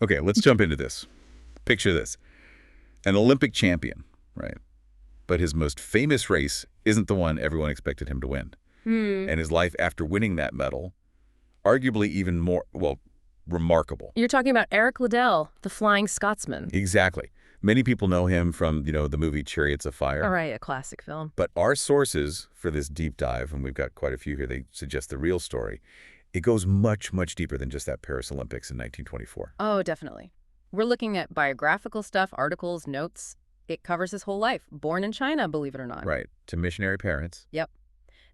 Okay, let's jump into this. Picture this. An Olympic champion, right? But his most famous race isn't the one everyone expected him to win. And his life after winning that medal, arguably even more, well, remarkable. You're talking about Eric Liddell, the Flying Scotsman. Exactly. Many people know him from, the movie Chariots of Fire. All right, a classic film. But our sources for this deep dive, and we've got quite a few here, they suggest the real story. It goes much, much deeper than just that Paris Olympics in 1924. Oh, definitely. We're looking at biographical stuff, articles, notes. It covers his whole life. Born in China, believe it or not. Right. To missionary parents. Yep.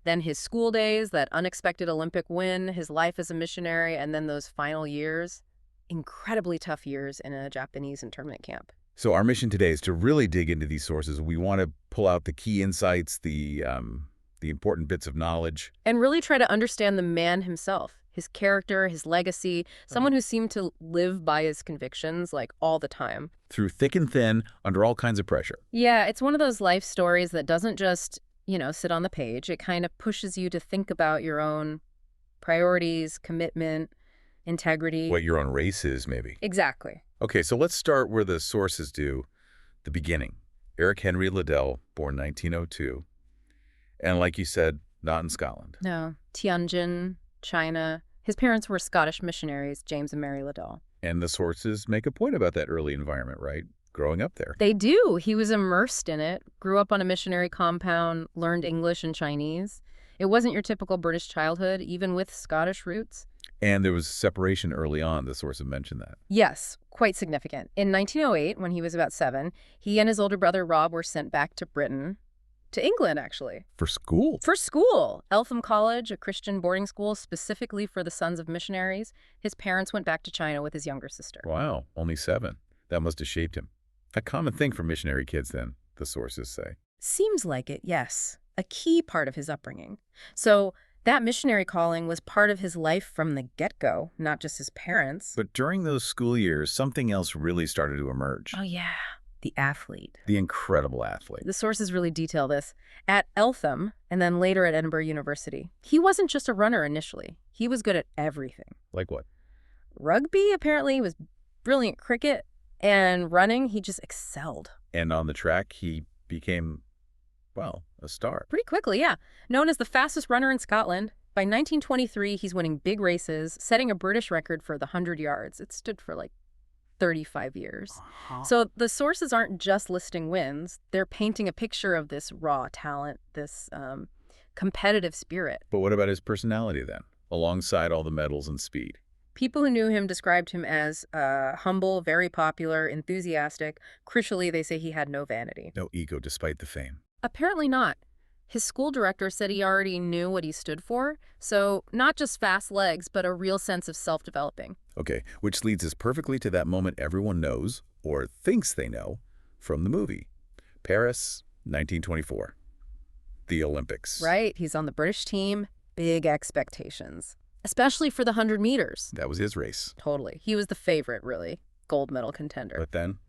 Then his school days, that unexpected Olympic win, his life as a missionary, and then those final years. Incredibly tough years in a Japanese internment camp. So our mission today is to really dig into these sources. We want to pull out the key insights, the important bits of knowledge. And really try to understand the man himself, his character, his legacy, someone who seemed to live by his convictions, like, all the time. Through thick and thin, under all kinds of pressure. Yeah, it's one of those life stories that doesn't just, sit on the page. It kind of pushes you to think about your own priorities, commitment, integrity. What your own race is, maybe. Exactly. Okay, so let's start where the sources do, the beginning. Eric Henry Liddell, born 1902. And like you said, not in Scotland. No, Tianjin, China. His parents were Scottish missionaries, James and Mary Liddell. And the sources make a point about that early environment, right? Growing up there. They do. He was immersed in it, grew up on a missionary compound, learned English and Chinese. It wasn't your typical British childhood, even with Scottish roots. And there was separation early on, the sources mentioned that. Yes, quite significant. In 1908, when he was about 7, he and his older brother Rob were sent back to Britain, to England, actually. For school? For school. Eltham College, a Christian boarding school specifically for the sons of missionaries. His parents went back to China with his younger sister. Wow, only 7. That must have shaped him. A common thing for missionary kids then, the sources say. Seems like it, yes. A key part of his upbringing. So that missionary calling was part of his life from the get-go, not just his parents. But during those school years, something else really started to emerge. Oh, yeah. The athlete. The incredible athlete. The sources really detail this. At Eltham, and then later at Edinburgh University, he wasn't just a runner initially. He was good at everything. Like what? Rugby, apparently, was brilliant. Cricket and running, he just excelled. And on the track, he became, a star. Pretty quickly, yeah. Known as the fastest runner in Scotland. By 1923, he's winning big races, setting a British record for the 100 yards. It stood for 35 years. So the sources aren't just listing wins. They're painting a picture of this raw talent, this competitive spirit. But what about his personality then, alongside all the medals and speed? People who knew him described him as humble, very popular, enthusiastic. Crucially, they say he had no vanity. No ego despite the fame. Apparently not. His school director said he already knew what he stood for, so not just fast legs, but a real sense of self-developing. Okay, which leads us perfectly to that moment everyone knows, or thinks they know, from the movie. Paris, 1924. The Olympics. Right, he's on the British team, big expectations. Especially for the 100 meters. That was his race. Totally. He was the favorite, really. Gold medal contender. But then,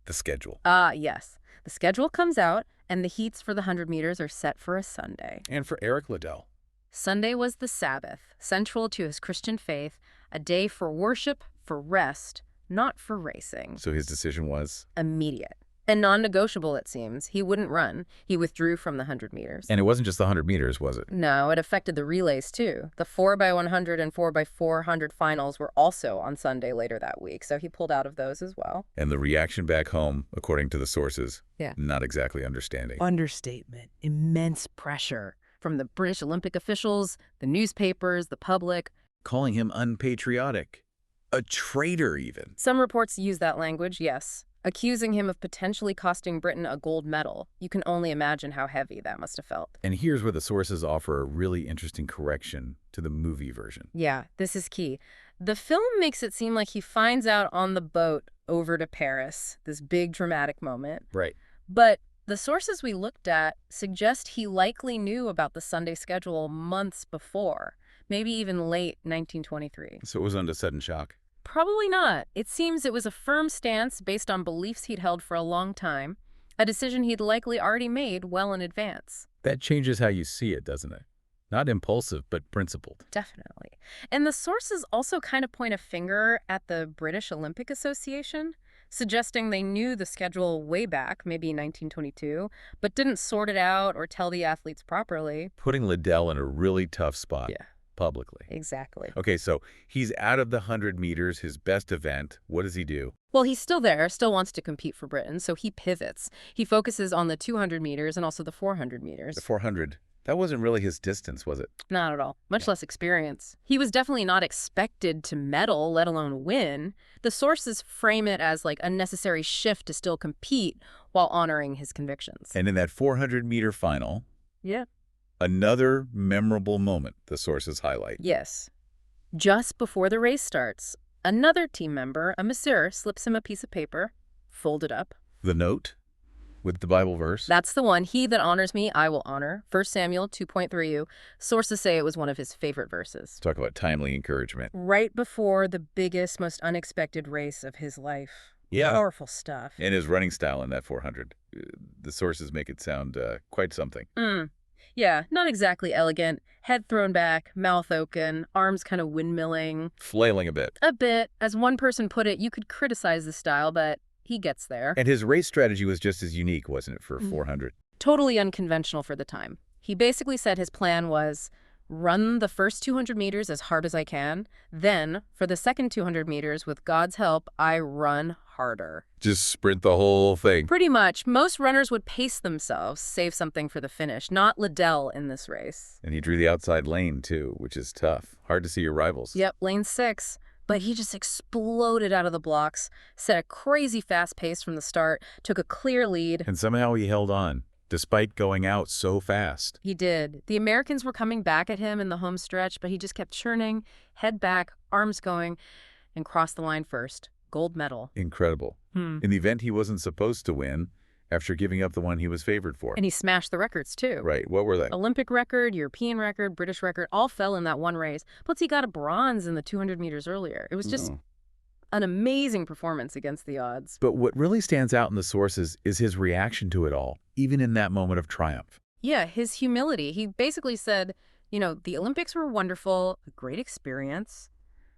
the schedule. Yes. The schedule comes out, and the heats for the 100 meters are set for a Sunday. And for Eric Liddell. Sunday was the Sabbath, central to his Christian faith, a day for worship, for rest, not for racing. So his decision was? Immediate. And non-negotiable, it seems. He wouldn't run. He withdrew from the 100 meters. And it wasn't just the 100 meters, was it? No, it affected the relays, too. The 4x100 and 4x400 finals were also on Sunday later that week, so he pulled out of those as well. And the reaction back home, according to the sources, Yeah. Not exactly understanding. Understatement. Immense pressure from the British Olympic officials, the newspapers, the public. Calling him unpatriotic. A traitor, even. Some reports use that language, yes. Accusing him of potentially costing Britain a gold medal. You can only imagine how heavy that must have felt. And here's where the sources offer a really interesting correction to the movie version. Yeah, this is key. The film makes it seem like he finds out on the boat over to Paris, this big dramatic moment. Right. But the sources we looked at suggest he likely knew about the Sunday schedule months before, maybe even late 1923. So it was under sudden shock. Probably not. It seems it was a firm stance based on beliefs he'd held for a long time, a decision he'd likely already made well in advance. That changes how you see it, doesn't it? Not impulsive, but principled. Definitely. And the sources also kind of point a finger at the British Olympic Association, suggesting they knew the schedule way back, maybe 1922, but didn't sort it out or tell the athletes properly. Putting Liddell in a really tough spot. Yeah. Publicly. Exactly. Okay, so he's out of the 100 meters, his best event. What does he do? Well, he's still there, still wants to compete for Britain, so he pivots. He focuses on the 200 meters and also the 400 meters. The 400. That wasn't really his distance, was it? Not at all. Much less experience. He was definitely not expected to medal, let alone win. The sources frame it as like a necessary shift to still compete while honoring his convictions. And in that 400-meter final, Yeah. another memorable moment the sources highlight. Yes. Just before the race starts, another team member, a masseur, slips him a piece of paper, folded up. The note with the Bible verse. That's the one. He that honors me, I will honor. 1 Samuel 2.3u. Sources say it was one of his favorite verses. Talk about timely encouragement. Right before the biggest, most unexpected race of his life. Yeah. Powerful stuff. And his running style in that 400. The sources make it sound quite something. Yeah, not exactly elegant. Head thrown back, mouth open, arms kind of windmilling. Flailing a bit. A bit. As one person put it, you could criticize the style, but he gets there. And his race strategy was just as unique, wasn't it, for 400? Totally unconventional for the time. He basically said his plan was run the first 200 meters as hard as I can. Then, for the second 200 meters, with God's help, I run harder. Just sprint the whole thing. Pretty much. Most runners would pace themselves, save something for the finish. Not Liddell in this race. And he drew the outside lane, too, which is tough. Hard to see your rivals. Yep, lane 6. But he just exploded out of the blocks, set a crazy fast pace from the start, took a clear lead. And somehow he held on, despite going out so fast. He did. The Americans were coming back at him in the home stretch, but he just kept churning, head back, arms going, and crossed the line first. Gold medal. Incredible. In the event he wasn't supposed to win, after giving up the one he was favored for. And he smashed the records, too. Right. What were they? Olympic record, European record, British record, all fell in that one race. Plus, he got a bronze in the 200 meters earlier. It was just an amazing performance against the odds. But what really stands out in the sources is his reaction to it all, even in that moment of triumph. Yeah, his humility. He basically said, you know, the Olympics were wonderful, a great experience,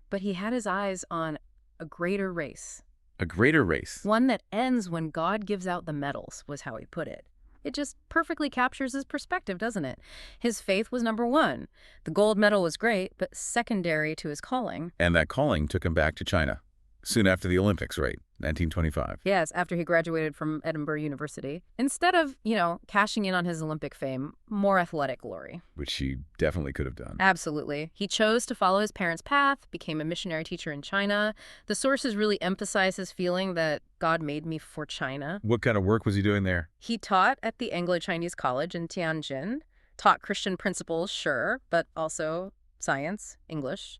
but he had his eyes on a greater race. A greater race. One that ends when God gives out the medals, was how he put it. It just perfectly captures his perspective, doesn't it? His faith was number one. The gold medal was great, but secondary to his calling. And that calling took him back to China. Soon after the Olympics, right? 1925. Yes, after he graduated from Edinburgh University. Instead of, you know, cashing in on his Olympic fame, more athletic glory. Which he definitely could have done. Absolutely. He chose to follow his parents' path, became a missionary teacher in China. The sources really emphasize his feeling that God made me for China. What kind of work was he doing there? He taught at the Anglo-Chinese College in Tianjin, taught Christian principles, sure, but also science, English,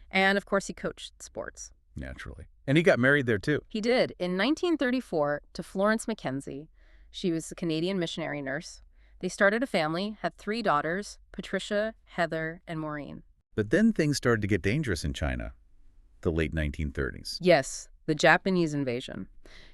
and of course he coached sports. Naturally. And he got married there, too. He did, in 1934, to Florence Mackenzie. She was a Canadian missionary nurse. They started a family, had 3 daughters, Patricia, Heather, and Maureen. But then things started to get dangerous in China, the late 1930s. Yes, the Japanese invasion.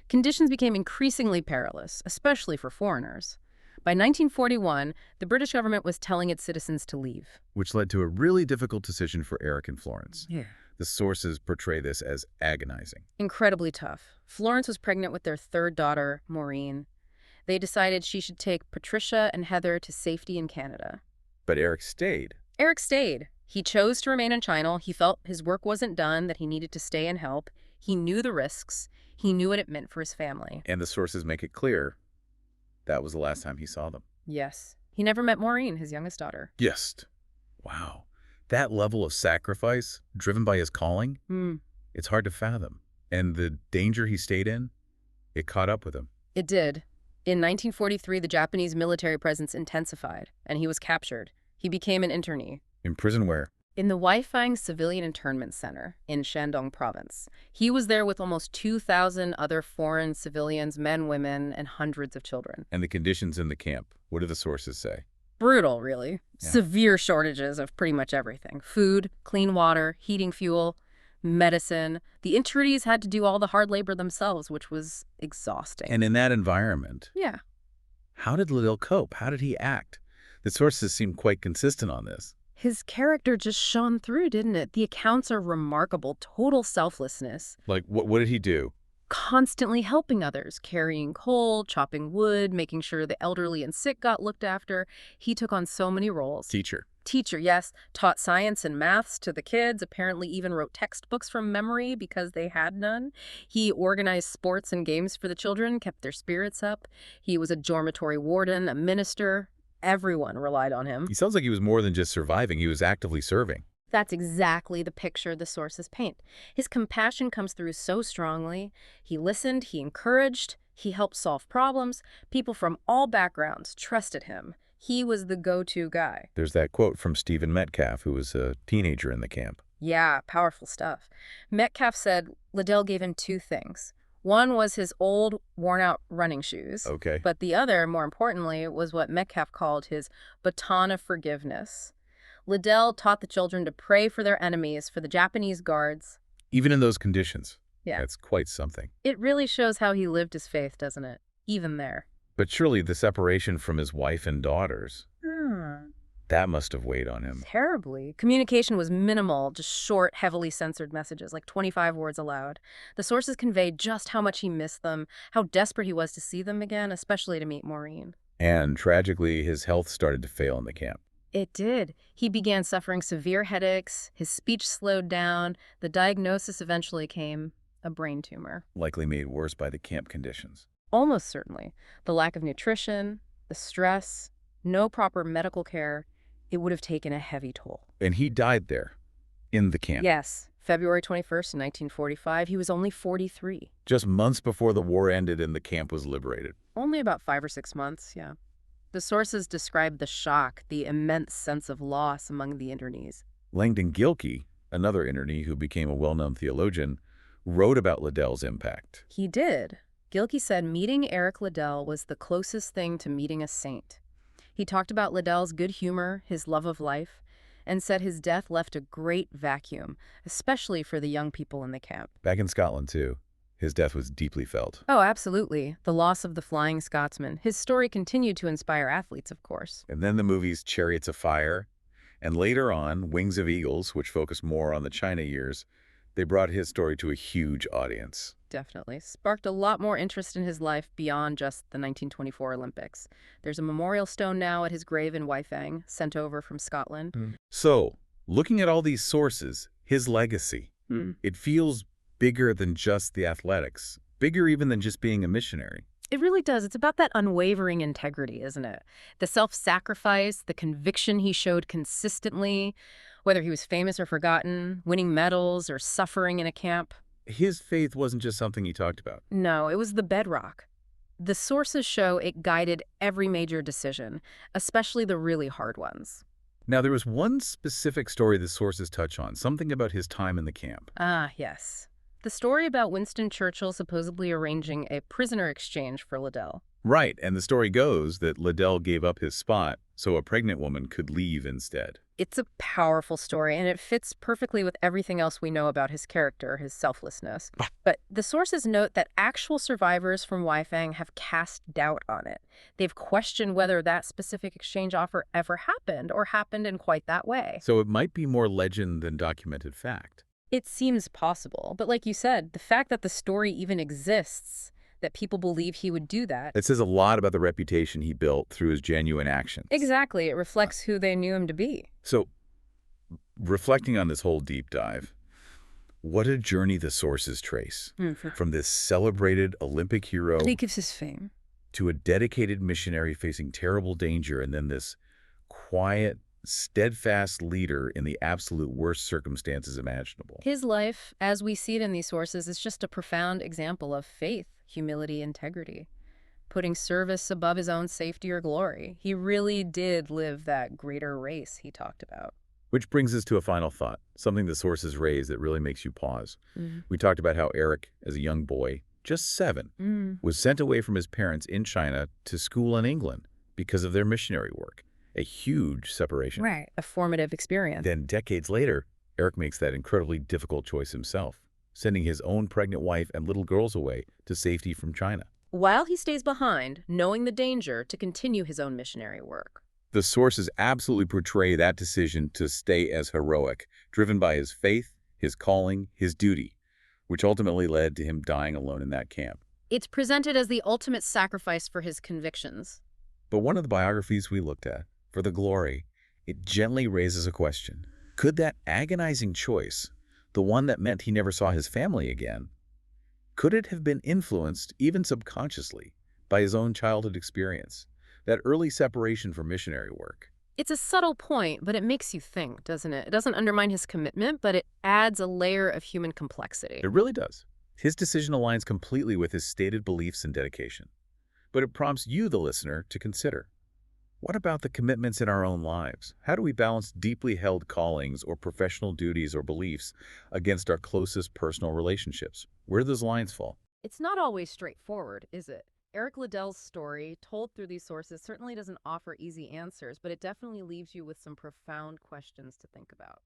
Conditions became increasingly perilous, especially for foreigners. By 1941, the British government was telling its citizens to leave. Which led to a really difficult decision for Eric and Florence. Yeah. The sources portray this as agonizing. Incredibly tough. Florence was pregnant with their 3rd daughter, Maureen. They decided she should take Patricia and Heather to safety in Canada. But Eric stayed. Eric stayed. He chose to remain in China. He felt his work wasn't done, that he needed to stay and help. He knew the risks. He knew what it meant for his family. And the sources make it clear that was the last time he saw them. Yes. He never met Maureen, his youngest daughter. Yes. Wow. That level of sacrifice, driven by his calling, it's hard to fathom. And the danger he stayed in, it caught up with him. It did. In 1943, the Japanese military presence intensified, and he was captured. He became an internee. In prison where? In the Weifang Civilian Internment Center in Shandong Province. He was there with almost 2,000 other foreign civilians, men, women, and hundreds of children. And the conditions in the camp, what do the sources say? Brutal, really. Yeah. Severe shortages of pretty much everything. Food, clean water, heating fuel, medicine. The internees had to do all the hard labor themselves, which was exhausting. And in that environment, Yeah. how did Liddell cope? How did he act? The sources seem quite consistent on this. His character just shone through, didn't it? The accounts are remarkable. Total selflessness. Like, what did he do? Constantly helping others, carrying coal, chopping wood, making sure the elderly and sick got looked after. He took on so many roles. Teacher. Teacher, yes. Taught science and maths to the kids, apparently even wrote textbooks from memory because they had none. He organized sports and games for the children, kept their spirits up. He was a dormitory warden, a minister. Everyone relied on him. He sounds like he was more than just surviving. He was actively serving. That's exactly the picture the sources paint. His compassion comes through so strongly. He listened, he encouraged, he helped solve problems. People from all backgrounds trusted him. He was the go-to guy. There's that quote from Stephen Metcalf, who was a teenager in the camp. Yeah, powerful stuff. Metcalf said Liddell gave him two things. One was his old, worn-out running shoes. Okay. But the other, more importantly, was what Metcalf called his baton of forgiveness. Liddell taught the children to pray for their enemies, for the Japanese guards. Even in those conditions. Yeah. That's quite something. It really shows how he lived his faith, doesn't it? Even there. But surely the separation from his wife and daughters, that must have weighed on him. Terribly. Communication was minimal, just short, heavily censored messages, like 25 words aloud. The sources conveyed just how much he missed them, how desperate he was to see them again, especially to meet Maureen. And tragically, his health started to fail in the camp. It did. He began suffering severe headaches, his speech slowed down, the diagnosis eventually came a brain tumor. Likely made worse by the camp conditions. Almost certainly. The lack of nutrition, the stress, no proper medical care, it would have taken a heavy toll. And he died there, in the camp. Yes, February 21st, 1945. He was only 43. Just months before the war ended and the camp was liberated. Only about 5 or 6 months, yeah. The sources describe the shock, the immense sense of loss among the internees. Langdon Gilkey, another internee who became a well-known theologian, wrote about Liddell's impact. He did. Gilkey said meeting Eric Liddell was the closest thing to meeting a saint. He talked about Liddell's good humor, his love of life, and said his death left a great vacuum, especially for the young people in the camp. Back in Scotland, too, his death was deeply felt. Oh, absolutely. The loss of the Flying Scotsman. His story continued to inspire athletes, of course. And then the movies Chariots of Fire, and later on, Wings of Eagles, which focused more on the China years, they brought his story to a huge audience. Definitely. Sparked a lot more interest in his life beyond just the 1924 Olympics. There's a memorial stone now at his grave in Weifang, sent over from Scotland. So, looking at all these sources, his legacy, it feels bigger than just the athletics, bigger even than just being a missionary. It really does. It's about that unwavering integrity, isn't it? The self-sacrifice, the conviction he showed consistently, whether he was famous or forgotten, winning medals or suffering in a camp. His faith wasn't just something he talked about. No, it was the bedrock. The sources show it guided every major decision, especially the really hard ones. Now, there was one specific story the sources touch on, something about his time in the camp. Ah, yes. The story about Winston Churchill supposedly arranging a prisoner exchange for Liddell. Right, and the story goes that Liddell gave up his spot so a pregnant woman could leave instead. It's a powerful story, and it fits perfectly with everything else we know about his character, his selflessness. But the sources note that actual survivors from Weifang have cast doubt on it. They've questioned whether that specific exchange offer ever happened or happened in quite that way. So it might be more legend than documented fact. It seems possible, but like you said, the fact that the story even exists, that people believe he would do that. It says a lot about the reputation he built through his genuine actions. Exactly. It reflects who they knew him to be. So, reflecting on this whole deep dive, what a journey the sources trace. From this celebrated Olympic hero He gives his fame to a dedicated missionary facing terrible danger, and then this quiet, steadfast leader in the absolute worst circumstances imaginable. His life, as we see it in these sources, is just a profound example of faith, humility, integrity, putting service above his own safety or glory. He really did live that greater race he talked about. Which brings us to a final thought, something the sources raise that really makes you pause. We talked about how Eric, as a young boy, just 7, was sent away from his parents in China to school in England because of their missionary work. A huge separation. Right. A formative experience. Then decades later, Eric makes that incredibly difficult choice himself, sending his own pregnant wife and little girls away to safety from China. While he stays behind, knowing the danger, to continue his own missionary work. The sources absolutely portray that decision to stay as heroic, driven by his faith, his calling, his duty, which ultimately led to him dying alone in that camp. It's presented as the ultimate sacrifice for his convictions. But one of the biographies we looked at, For the Glory, it gently raises a question. Could that agonizing choice, the one that meant he never saw his family again, could it have been influenced, even subconsciously, by his own childhood experience, that early separation from missionary work? It's a subtle point, but it makes you think, doesn't it? It doesn't undermine his commitment, but it adds a layer of human complexity. It really does. His decision aligns completely with his stated beliefs and dedication. But it prompts you, the listener, to consider, what about the commitments in our own lives? How do we balance deeply held callings or professional duties or beliefs against our closest personal relationships? Where do those lines fall? It's not always straightforward, is it? Eric Liddell's story, told through these sources, certainly doesn't offer easy answers, but it definitely leaves you with some profound questions to think about.